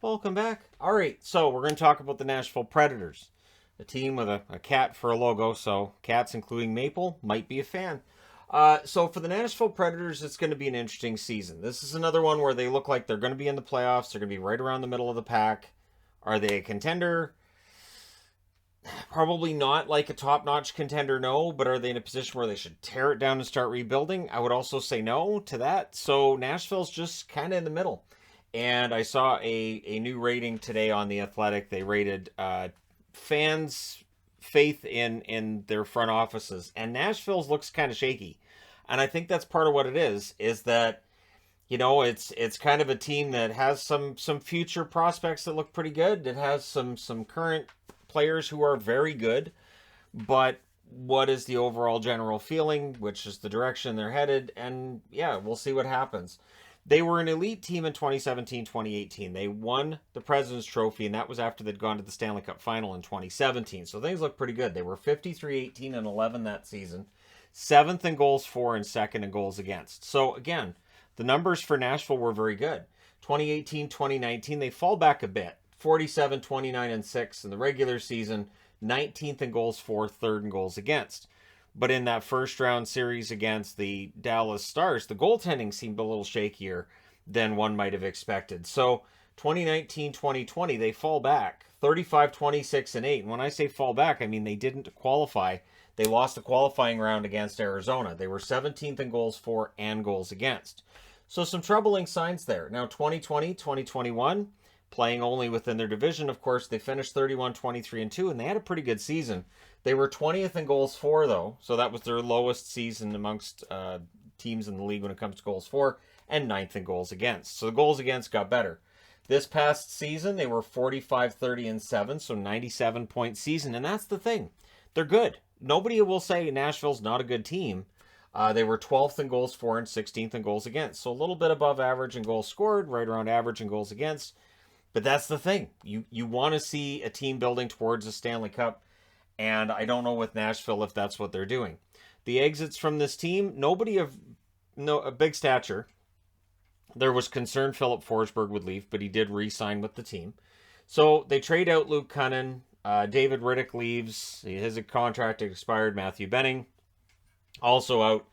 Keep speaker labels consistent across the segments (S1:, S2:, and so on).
S1: Welcome back. All right, so we're going to talk about the Nashville Predators, a team with a cat for a logo, so cats, including Maple, might be a fan. So for the Nashville Predators, it's going to be an interesting season. This is another one where they look like they're going to be in the playoffs. They're going to be right around the middle of the pack. Are they a contender? Probably not like a top-notch contender, no, but are they in a position where they should tear it down and start rebuilding? I would also say no to that. So Nashville's just kind of in the middle. And I saw a new rating today on The Athletic. They rated fans' faith in their front offices. And Nashville's looks kind of shaky. And I think that's part of what it is that, it's kind of a team that has some future prospects that look pretty good. It has some current players who are very good, but what is the overall general feeling, which is the direction they're headed, and yeah, we'll see what happens. They were an elite team in 2017-2018. They won the President's Trophy, and that was after they'd gone to the Stanley Cup Final in 2017. So things look pretty good. They were 53-18-11 that season, 7th in goals for and 2nd in goals against. So again, the numbers for Nashville were very good. 2018-2019, they fall back a bit. 47-29-6 in the regular season, 19th in goals for, 3rd in goals against. But in that first round series against the Dallas Stars, the goaltending seemed a little shakier than one might have expected. So 2019-2020, they fall back 35-26-8. And when I say fall back, I mean they didn't qualify. They lost the qualifying round against Arizona. They were 17th in goals for and goals against. So some troubling signs there. Now 2020-2021, playing only within their division, of course, they finished 31-23-2, and they had a pretty good season. They were 20th in goals for, though, so that was their lowest season amongst teams in the league when it comes to goals for, and 9th in goals against. So the goals against got better. This past season, they were 45-30-7, so 97-point season, and that's the thing. They're good. Nobody will say Nashville's not a good team. They were 12th in goals for and 16th in goals against, so a little bit above average in goals scored, right around average in goals against. But that's the thing. You want to see a team building towards a Stanley Cup, and I don't know with Nashville if that's what they're doing. The exits from this team, nobody of a big stature. There was concern Philip Forsberg would leave, but he did re-sign with the team. So they trade out Luke Cunnin. David Riddick leaves. His contract expired. Matthew Benning also out.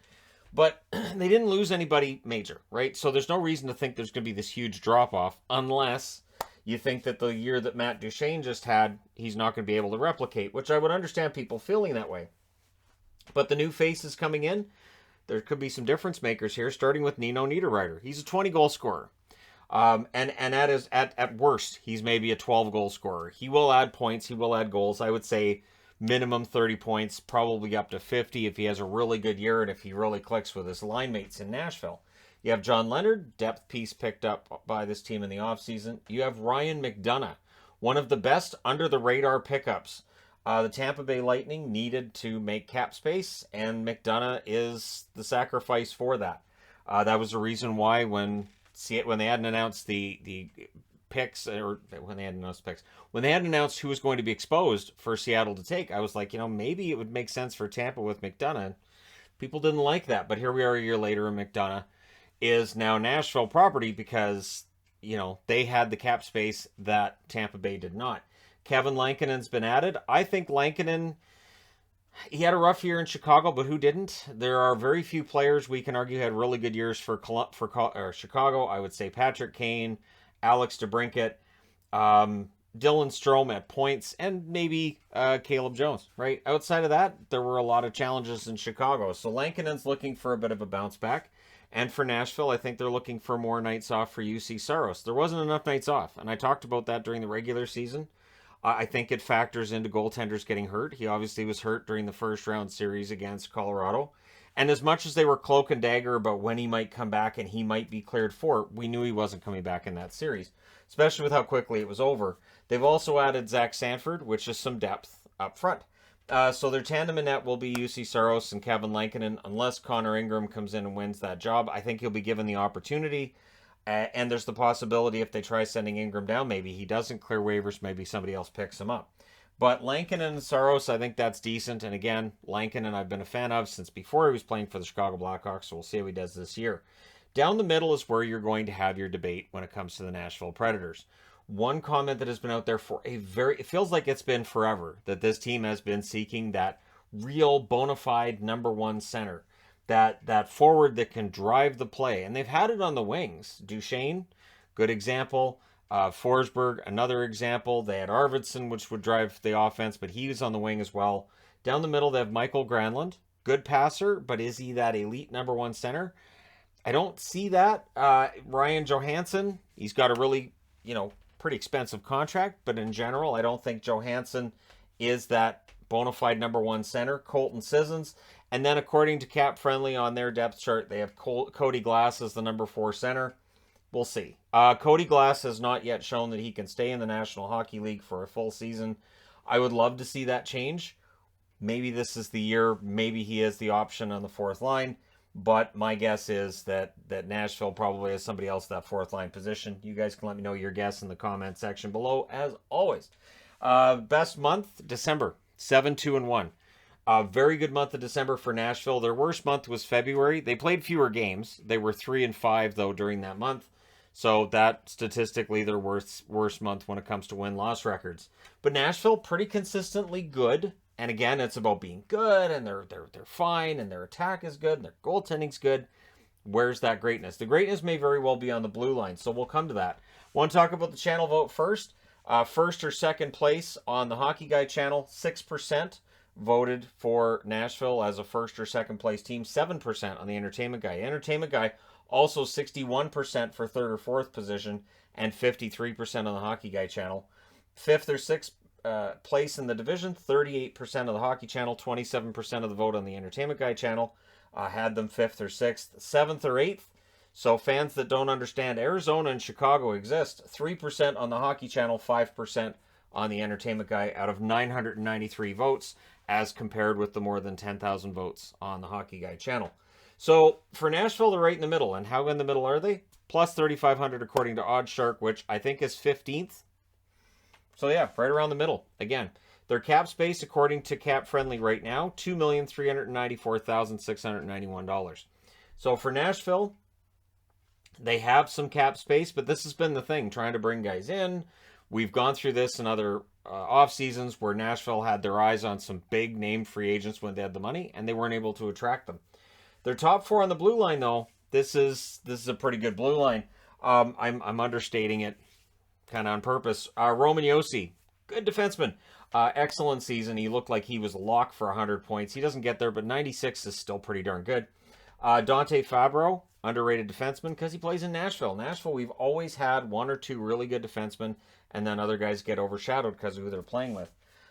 S1: But they didn't lose anybody major, right? So there's no reason to think there's going to be this huge drop-off unless you think that the year that Matt Duchene just had, he's not going to be able to replicate, which I would understand people feeling that way. But the new faces coming in, there could be some difference makers here, starting with Nino Niederreiter. He's a 20-goal scorer. And at worst, he's maybe a 12-goal scorer. He will add points. He will add goals. I would say minimum 30 points, probably up to 50 if he has a really good year and if he really clicks with his line mates in Nashville. You have John Leonard, depth piece picked up by this team in the offseason. You have Ryan Mcdonough, one of the best under-the-radar pickups. The Tampa Bay Lightning needed to make cap space, and Mcdonough is the sacrifice for that. That was the reason why when they hadn't announced the picks, or when they hadn't announced who was going to be exposed for Seattle to take, I was like, maybe it would make sense for Tampa with McDonough. People didn't like that, but here we are a year later, and McDonough is now Nashville property because, they had the cap space that Tampa Bay did not. Kevin Lankinen's been added. I think Lankinen, he had a rough year in Chicago, but who didn't? There are very few players we can argue had really good years for Chicago. I would say Patrick Kane, Alex DeBrincat, Dylan Strome at points, and maybe Caleb Jones, right? Outside of that, there were a lot of challenges in Chicago. So Lankinen's looking for a bit of a bounce back. And for Nashville, I think they're looking for more nights off for UC Saros. There wasn't enough nights off, and I talked about that during the regular season. I think it factors into goaltenders getting hurt. He obviously was hurt during the first round series against Colorado. And as much as they were cloak and dagger about when he might come back and he might be cleared for it, we knew he wasn't coming back in that series, especially with how quickly it was over. They've also added Zach Sanford, which is some depth up front. So their tandem in net will be UC Saros and Kevin Lankinen, unless Connor Ingram comes in and wins that job. I think he'll be given the opportunity. And there's the possibility if they try sending Ingram down, maybe he doesn't clear waivers, maybe somebody else picks him up. But Lankinen and Saros, I think that's decent. And again, Lankinen I've been a fan of since before he was playing for the Chicago Blackhawks, so we'll see how he does this year. Down the middle is where you're going to have your debate when it comes to the Nashville Predators. One comment that has been out there for it feels like it's been forever, that this team has been seeking that real bona fide number one center, that forward that can drive the play. And they've had it on the wings. Duchesne, good example. Forsberg, another example. They had Arvidsson, which would drive the offense, but he was on the wing as well. Down the middle, they have Michael Granlund. Good passer, but is he that elite number one center? I don't see that. Ryan Johansson, he's got a really, pretty expensive contract, but in general, I don't think Johansson is that bona fide number one center. Colton Sissons, and then according to Cap Friendly on their depth chart, they have Cody Glass as the number 4 center. We'll see. Cody Glass has not yet shown that he can stay in the National Hockey League for a full season. I would love to see that change. Maybe this is the year. Maybe he is the option on the fourth line. But my guess is that Nashville probably has somebody else that fourth line position. You guys can let me know your guess in the comment section below, as always. Best month, December, 7-2-1. Very good month of December for Nashville. Their worst month was February. They played fewer games. They were 3-5 though during that month. So that statistically their worst month when it comes to win-loss records. But Nashville pretty consistently good. And again, it's about being good, and they're fine, and their attack is good, and their goaltending's good. Where's that greatness? The greatness may very well be on the blue line, so we'll come to that. Want to talk about the channel vote first? First or second place on the Hockey Guy channel, 6% voted for Nashville as a first or second place team, 7% on the Entertainment Guy. Entertainment Guy also 61% for third or fourth position, and 53% on the Hockey Guy channel. Fifth or sixth place in the division, 38% of the Hockey channel, 27% of the vote on the Entertainment Guy channel had them 5th or 6th, 7th or 8th. So fans that don't understand, Arizona and Chicago exist. 3% on the Hockey channel, 5% on the Entertainment Guy out of 993 votes, as compared with the more than 10,000 votes on the Hockey Guy channel. So for Nashville, they're right in the middle. And how in the middle are they? Plus 3,500 according to OddsShark, which I think is 15th. So yeah, right around the middle. Again, their cap space, according to Cap Friendly right now, $2,394,691. So for Nashville, they have some cap space, but this has been the thing, trying to bring guys in. We've gone through this in other off seasons where Nashville had their eyes on some big name free agents when they had the money, and they weren't able to attract them. Their top 4 on the blue line, though, this is a pretty good blue line. I'm understating it kind of on purpose. Roman Josi, good defenseman. Excellent season. He looked like he was a lock for 100 points. He doesn't get there, but 96 is still pretty darn good. Dante Fabro, underrated defenseman because he plays in Nashville. Nashville, we've always had 1 or 2 really good defensemen, and then other guys get overshadowed because of who they're playing with.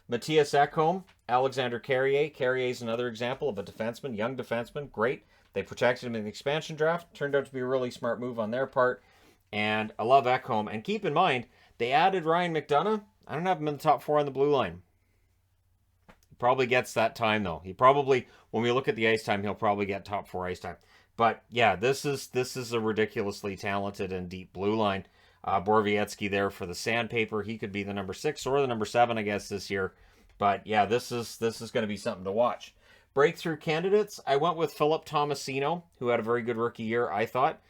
S1: Matthias Ekholm, Alexander Carrier. Carrier is another example of a defenseman, young defenseman, great. They protected him in the expansion draft. Turned out to be a really smart move on their part. And I love Ekholm. And keep in mind, they added Ryan McDonough. I don't have him in the top 4 on the blue line. He probably gets that time, though. He probably, when we look at the ice time, he'll probably get top 4 ice time. But yeah, this is a ridiculously talented and deep blue line. Borowiecki there for the sandpaper. He could be the number 6 or the number 7, I guess, this year. But yeah, this is going to be something to watch. Breakthrough candidates, I went with Philip Tomasino, who had a very good rookie year, I thought.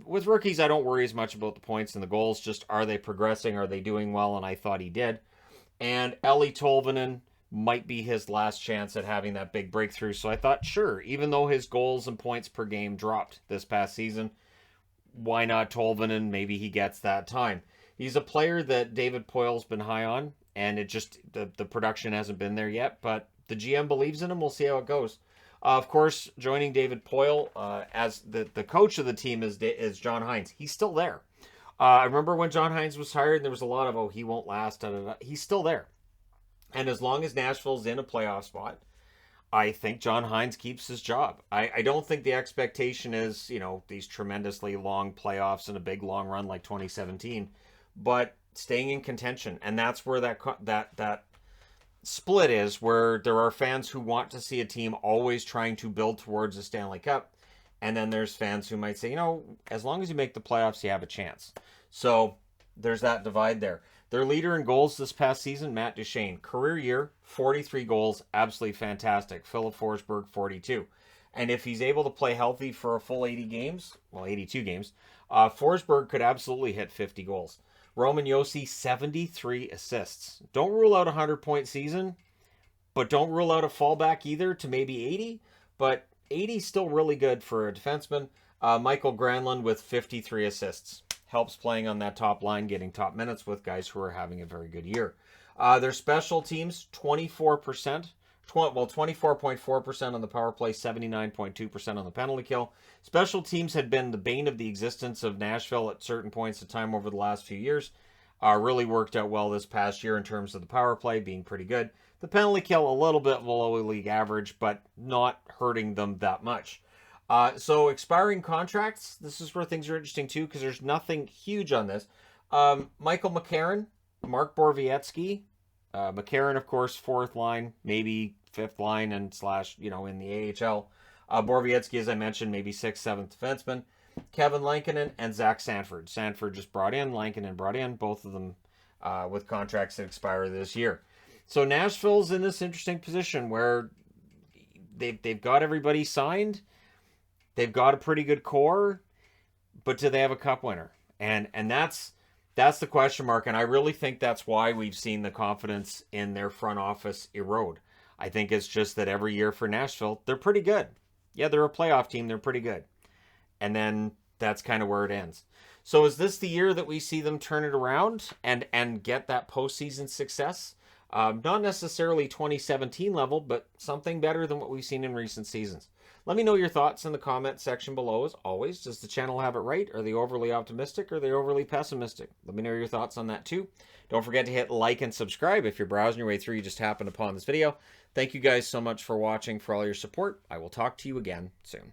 S1: With rookies, I don't worry as much about the points and the goals. Just, are they progressing? Are they doing well? And I thought he did. And Eeli Tolvanen might be his last chance at having that big breakthrough. So I thought, sure, even though his goals and points per game dropped this past season, why not Tolvanen? Maybe he gets that time. He's a player that David Poyle's been high on, and it just, the production hasn't been there yet. But the GM believes in him. We'll see how it goes. Of course, joining David Poyle as the coach of the team is John Heinz. He's still there. I remember when John Heinz was hired, and there was a lot of, oh, he won't last. Da, da, da. He's still there. And as long as Nashville's in a playoff spot, I think John Heinz keeps his job. I don't think the expectation is, these tremendously long playoffs and a big long run like 2017, but staying in contention. And that's where that split is, where there are fans who want to see a team always trying to build towards a Stanley Cup, and then there's fans who might say, as long as you make the playoffs, you have a chance. So there's that divide there. Their leader in goals this past season, Matt Duchesne, career year, 43 goals, absolutely fantastic. Philip Forsberg, 42. And if he's able to play healthy for a full 82 games, Forsberg could absolutely hit 50 goals. Roman Josi, 73 assists. Don't rule out a 100-point season, but don't rule out a fallback either to maybe 80. But 80 is still really good for a defenseman. Michael Granlund with 53 assists. Helps playing on that top line, getting top minutes with guys who are having a very good year. Their special teams, 24%. 24.4% on the power play, 79.2% on the penalty kill. Special teams had been the bane of the existence of Nashville at certain points of time over the last few years. Really worked out well this past year in terms of the power play being pretty good. The penalty kill a little bit below league average, but not hurting them that much. So expiring contracts, this is where things are interesting too, because there's nothing huge on this. Michael McCarron, Mark Borowiecki, McCarron, of course, fourth line, maybe fifth line and slash, in the AHL. Borowiecki, as I mentioned, maybe sixth, seventh defenseman. Kevin Lankinen and Zach Sanford. Sanford just brought in, Lankinen brought in, both of them with contracts that expire this year. So Nashville's in this interesting position where they've got everybody signed. They've got a pretty good core, but do they have a cup winner? And that's the question mark, and I really think that's why we've seen the confidence in their front office erode. I think it's just that every year for Nashville, they're pretty good. Yeah, they're a playoff team. They're pretty good. And then that's kind of where it ends. So is this the year that we see them turn it around and get that postseason success? Not necessarily 2017 level, but something better than what we've seen in recent seasons. Let me know your thoughts in the comment section below. As always, does the channel have it right? Are they overly optimistic or are they overly pessimistic? Let me know your thoughts on that too. Don't forget to hit like and subscribe if you're browsing your way through, you just happened upon this video. Thank you guys so much for watching, for all your support. I will talk to you again soon.